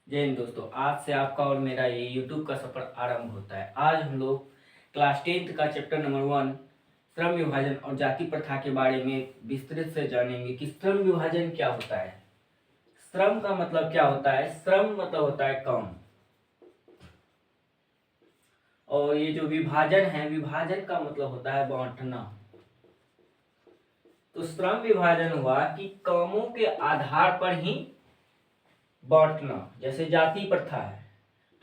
जय हिंद दोस्तों। आज से आपका और मेरा ये यूट्यूब का सफर आरंभ होता है। आज हम लोग क्लास 10th का चैप्टर नंबर 1 श्रम विभाजन और जाति प्रथा के बारे में विस्तृत से जानेंगे कि श्रम विभाजन क्या होता है। श्रम का मतलब क्या होता है? श्रम मतलब होता है काम, और ये जो विभाजन है, विभाजन का मतलब होता है बांटना। तो श्रम विभाजन हुआ कि कामों के आधार पर ही बांटना। जैसे जाति प्रथा है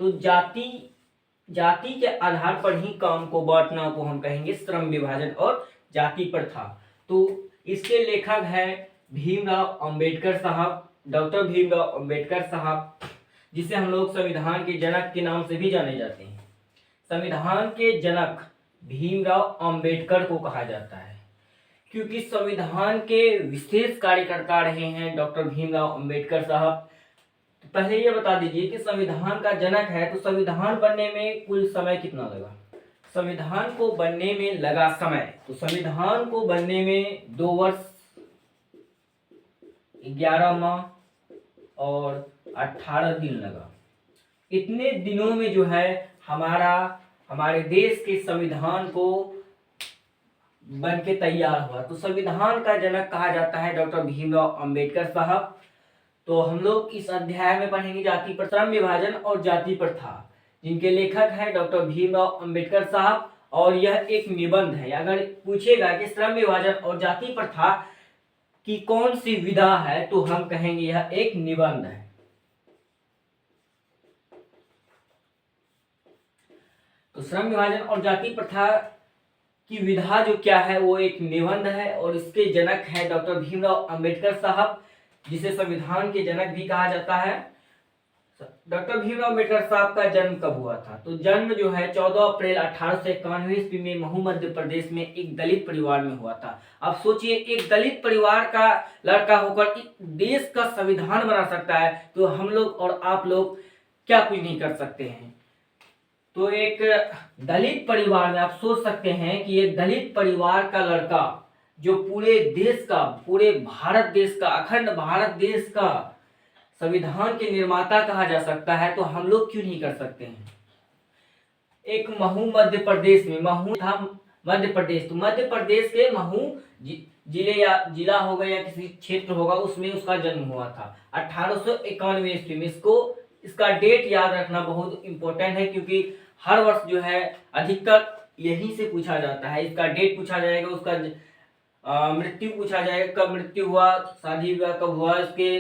तो जाति जाति के आधार पर ही काम को बांटना को हम कहेंगे श्रम विभाजन और जाति प्रथा। तो इसके लेखक है भीमराव अंबेडकर साहब, डॉक्टर भीमराव अंबेडकर साहब, जिसे हम लोग संविधान के जनक के नाम से भी जाने जाते हैं। संविधान के जनक भीमराव अंबेडकर को कहा जाता है क्योंकि संविधान के विशेष कार्यकर्ता रहे हैं डॉक्टर भीमराव अंबेडकर साहब। तो पहले ये बता दीजिए कि संविधान का जनक है तो संविधान बनने में कुल समय कितना लगा? संविधान को बनने में लगा समय, तो संविधान को बनने में 2 वर्ष 11 माह और 18 दिन लगा। इतने दिनों में जो है हमारे देश के संविधान को बन के तैयार हुआ। तो संविधान का जनक कहा जाता है डॉक्टर भीमराव अंबेडकर साहब। तो हम लोग इस अध्याय में पढ़ेंगे जाति प्रथा, श्रम विभाजन और जाति प्रथा, जिनके लेखक हैं डॉक्टर भीमराव अंबेडकर साहब। और यह एक निबंध है। अगर पूछेगा कि श्रम विभाजन और जाति प्रथा की कौन सी विधा है तो हम कहेंगे यह एक निबंध है। तो श्रम विभाजन और जाति प्रथा की विधा जो क्या है वो एक निबंध है, और इसके जनक है डॉक्टर भीमराव अंबेडकर साहब, जिसे संविधान के जनक भी कहा जाता है। डॉक्टर भीमराव अंबेडकर साहब का जन्म कब हुआ था? तो जन्म जो है 14 अप्रैल 1891 ईस्वी में महू मध्य प्रदेश में एक दलित परिवार में हुआ था। अब सोचिए, एक दलित परिवार का लड़का होकर इस देश का संविधान बना सकता है, तो हम लोग और आप लोग क्या कुछ नहीं कर सकते हैं। तो एक दलित परिवार में आप सोच सकते हैं कि एक दलित परिवार का लड़का जो पूरे देश का, पूरे भारत देश का, अखंड भारत देश का संविधान के निर्माता कहा जा सकता है, तो हम लोग क्यों नहीं कर सकते हैं। एक महू मध्य प्रदेश में, महू था मध्य प्रदेश, तो मध्य प्रदेश के महू जिले या जिला होगा या किसी क्षेत्र होगा, उसमें उसका जन्म हुआ था 1891 ईस्वी में। इसका डेट याद रखना बहुत इंपॉर्टेंट है क्योंकि हर वर्ष जो है अधिकतर यहीं से पूछा जाता है। इसका डेट पूछा जाएगा, उसका मृत्यु पूछा जाएगा, कब मृत्यु हुआ, शादी विवाह कब हुआ, उसके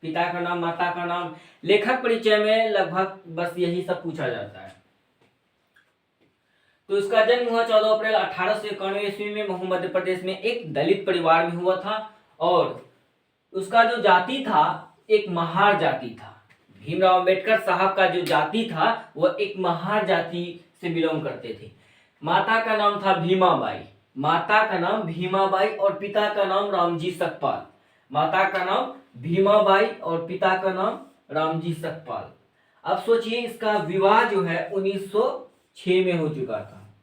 पिता का नाम, माता का नाम। लेखक परिचय में लगभग बस यही सब पूछा जाता है। तो इसका जन्म हुआ 14 अप्रैल 1891 ईस्वी में महू मध्य प्रदेश में एक दलित परिवार में हुआ था, और उसका जो जाति था एक महार जाति था। भीमराव अंबेडकर साहब का जो जाति था वह एक महार जाति से बिलोंग करते थे। माता का नाम था भीमाबाई, माता का नाम भीमाबाई और पिता का नाम रामजी सकपाल। माता का नाम भीमाबाई और पिता का नाम रामजी सकपाल। अब सोचिए, इसका विवाह जो है 1906 में हो चुका था।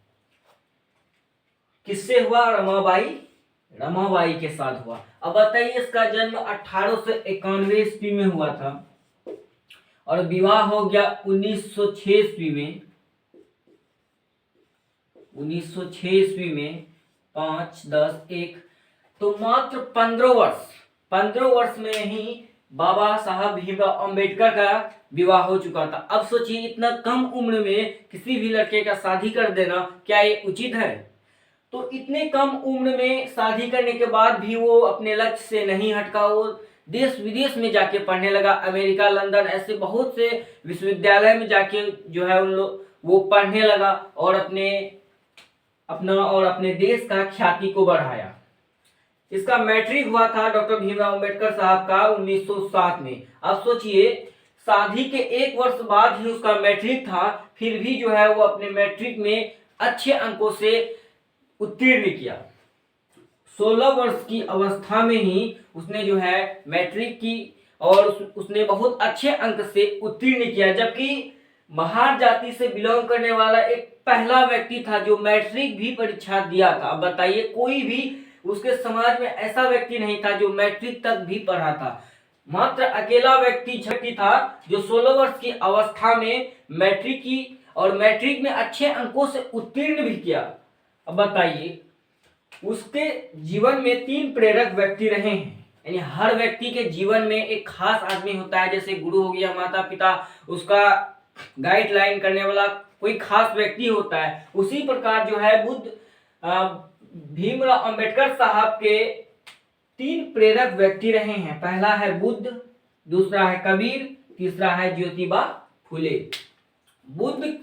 किससे हुआ? रमाबाई के साथ हुआ। अब बताइए, इसका जन्म 1891 ईस्वी में हुआ था और विवाह हो गया 1906 ईस्वी में। 1906 ईस्वी में 5, 10, 1, तो मात्र 15 वर्ष में ही बाबा साहब भीमराव अंबेडकर का विवाह हो चुका था। अब सोचिए, इतना कम उम्र में किसी भी लड़के का शादी कर देना, क्या ये उचित है? तो इतने कम उम्र में शादी करने के बाद भी वो अपने लक्ष्य से नहीं हटका। वो देश विदेश में जाके पढ़ने लगा, अमेरिका, लंदन, ऐसे बहुत से विश्वविद्यालय में जाके जो है वो पढ़ने लगा और अपने देश का ख्याति को बढ़ाया। इसका मैट्रिक हुआ था डॉक्टर भीमराव अंबेडकर साहब का 1907 में। अब सोचिए, शादी के 1 वर्ष बाद ही उसका मैट्रिक था, फिर भी जो है वो अपने मैट्रिक में अच्छे अंकों से उत्तीर्ण किया। 16 वर्ष की अवस्था में ही उसने जो है मैट्रिक की और उसने बहुत अच्छे अंक से उत्तीर्ण किया, जबकि महार जाति से बिलोंग करने वाला एक पहला व्यक्ति था जो मैट्रिक भी परीक्षा दिया था। अब बताइए, कोई भी उसके समाज में ऐसा व्यक्ति नहीं था जो मैट्रिक तक भी पढ़ा था। मात्र अकेला व्यक्ति था जो 16 वर्ष की अवस्था में मैट्रिक की और मैट्रिक में अच्छे अंकों से उत्तीर्ण भी किया। अब बताइए, उसके जीवन में 3 प्रेरक व्यक्ति रहे हैं। यानी हर व्यक्ति के जीवन में एक खास आदमी होता है, जैसे गुरु हो गया, माता पिता, उसका गाइडलाइन करने वाला कोई खास व्यक्ति होता है। उसी प्रकार जो है भीमराव अंबेडकर साहब के 3 प्रेरक व्यक्ति रहे हैं। पहला है बुद्ध, दूसरा है कबीर, तीसरा है ज्योतिबा फुले। बुद्ध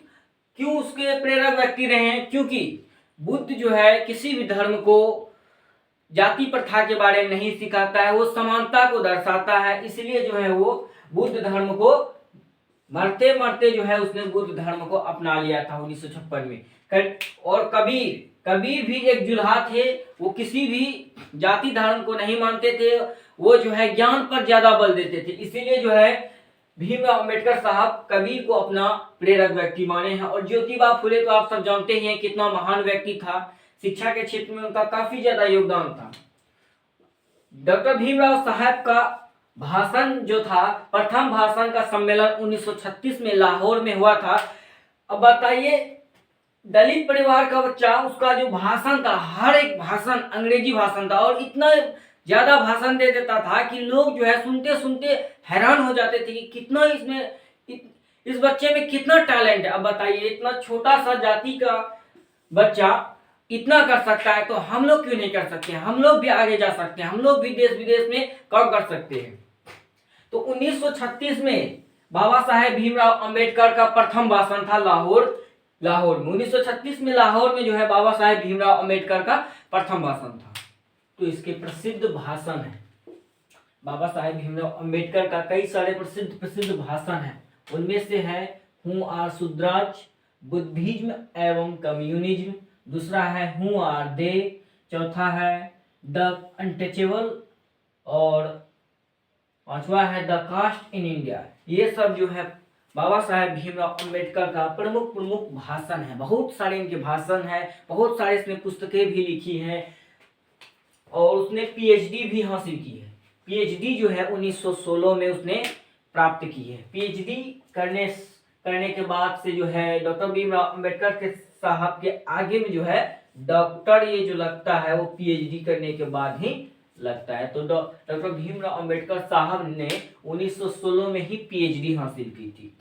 क्यों उसके प्रेरक व्यक्ति रहे हैं? क्योंकि बुद्ध जो है किसी भी धर्म को जाति प्रथा के बारे में नहीं सिखाता है, वो समानता को दर्शाता है। इसलिए जो है वो बुद्ध धर्म को मरते मरते जो है उसने बुद्ध धर्म को अपना लिया था 1956 में। और कबीर भी एक जुल्हा थे, वो किसी भी जाति धर्म को नहीं मानते थे, वो जो है ज्ञान पर ज्यादा बल देते थे। इसीलिए जो है भीमराव अंबेडकर साहब कबीर को अपना प्रेरक व्यक्ति माने हैं। और ज्योतिबा फुले तो आप सब जानते ही हैं कितना महान व्यक्ति था, शिक्षा के क्षेत्र में उनका काफी ज्यादा योगदान था। डॉक्टर भीमराव साहब का भाषण जो था, प्रथम भाषण का सम्मेलन 1936 में लाहौर में हुआ था। अब बताइए, दलित परिवार का बच्चा, उसका जो भाषण था, हर एक भाषण अंग्रेजी भाषण था और इतना ज्यादा भाषण दे देता था कि लोग जो है सुनते सुनते हैरान हो जाते थे कि कितना इस बच्चे में कितना टैलेंट है। अब बताइए, इतना छोटा सा जाति का बच्चा इतना कर सकता है, तो हम लोग क्यों नहीं कर सकते? हम लोग भी आगे जा सकते हैं, हम लोग भी देश विदेश में काम कर सकते हैं। तो 1936 में बाबा साहेब भीमराव अंबेडकर का प्रथम भाषण था लाहौर में। 1936 में लाहौर में जो है बाबा साहेब भीमराव अंबेडकर का प्रथम भाषण था। तो इसके प्रसिद्ध भाषण है, बाबा साहेब भीमराव अंबेडकर का कई सारे प्रसिद्ध भाषण है। उनमें से है हु आर शूद्राज, बुद्धिज्म एवं कम्युनिज्म, दूसरा है हु आर दे, चौथा है द अनटचेबल और पांचवा है द कास्ट इन इंडिया। ये सब जो है बाबा साहेब भीमराव अंबेडकर का प्रमुख भाषण है। बहुत सारे इनके भाषण है, बहुत सारे इसमें पुस्तकें भी लिखी हैं और उसने पीएचडी भी हासिल की है। पीएचडी जो है 1916 में उसने प्राप्त की है। पीएचडी करने के बाद से जो है डॉक्टर भीमराव अंबेडकर के साहब के आगे में जो है डॉक्टर ये जो लगता है वो पीएचडी करने के बाद ही लगता है। तो डॉक्टर भीमराव अंबेडकर साहब ने 1916 में ही पीएचडी हासिल की थी।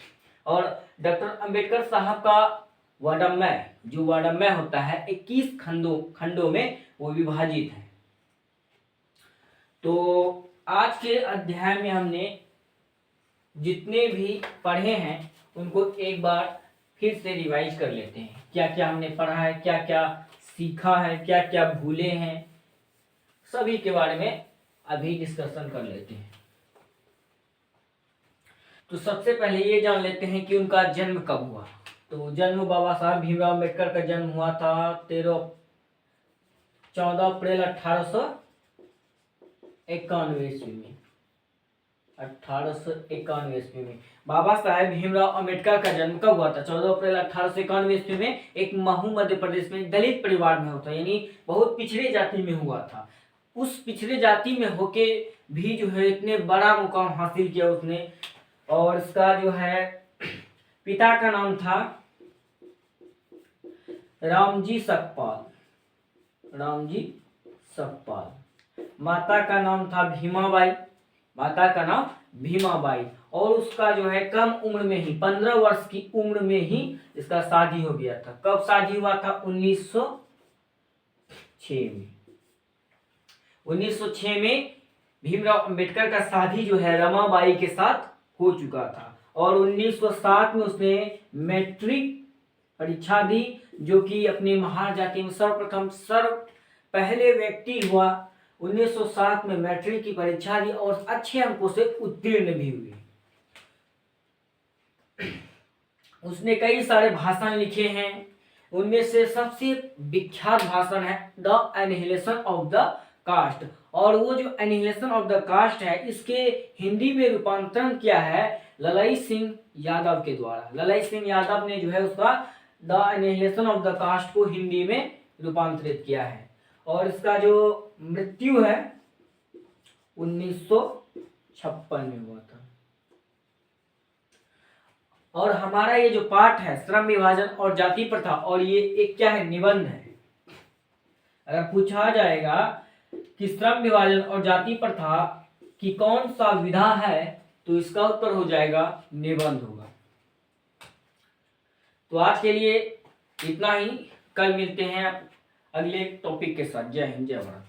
और डॉक्टर अंबेडकर साहब का वाङ्मय होता है 21 खंडों में वो विभाजित है। तो आज के अध्याय में हमने जितने भी पढ़े हैं उनको एक बार फिर से रिवाइज कर लेते हैं। क्या क्या हमने पढ़ा है, क्या क्या सीखा है, क्या क्या भूले हैं, सभी के बारे में अभी डिस्कशन कर लेते हैं। तो सबसे पहले ये जान लेते हैं कि उनका जन्म कब हुआ। तो जन्म बाबा साहब भीमराव अंबेडकर का जन्म हुआ था 14 अप्रैल 1891 ईस्वी में। 1891 ईस्वी में बाबा साहेब भीमराव अंबेडकर का जन्म कब हुआ था? 14 अप्रैल 1891 ईस्वी में एक महू मध्य प्रदेश में दलित परिवार में होता, यानी बहुत पिछड़े जाति में हुआ था। उस पिछड़े जाति में होके भी जो है इतने बड़ा मुकाम हासिल किया उसने। और इसका जो है पिता का नाम था रामजी सकपाल, माता का नाम था भीमाबाई। और उसका जो है कम उम्र में ही 15 वर्ष की उम्र में ही इसका शादी हो गया था। कब शादी हुआ था? 1906 में। 1906 में भीमराव अंबेडकर का शादी जो है रमाबाई के साथ हो चुका था। और 1907 में उसने मैट्रिक परीक्षा दी, जो कि अपनी महान जाति में पहले व्यक्ति हुआ। 1907 में मैट्रिक की परीक्षा दी और अच्छे अंकों से उत्तीर्ण भी हुए। उसने कई सारे भाषण लिखे हैं, उनमें से सबसे विख्यात भाषण है the annihilation of the caste. और वो जो एनिहिलेशन ऑफ द कास्ट है, इसके हिंदी में रूपांतरण किया है ललाई सिंह यादव के द्वारा। ललाई सिंह यादव ने जो है उसका the annihilation of the caste को हिंदी में रूपांतरित किया है। और इसका जो मृत्यु है 1906 1956 में हुआ था। और हमारा ये जो पाठ है श्रम विभाजन और जाति प्रथा, और ये एक क्या है, निबंध है। अगर पूछा जाएगा कि श्रम विभाजन और जाति प्रथा की कौन सा विधा है, तो इसका उत्तर हो जाएगा निबंध होगा। तो आज के लिए इतना ही, कल मिलते हैं अगले टॉपिक के साथ। जय हिंद, जय भारत।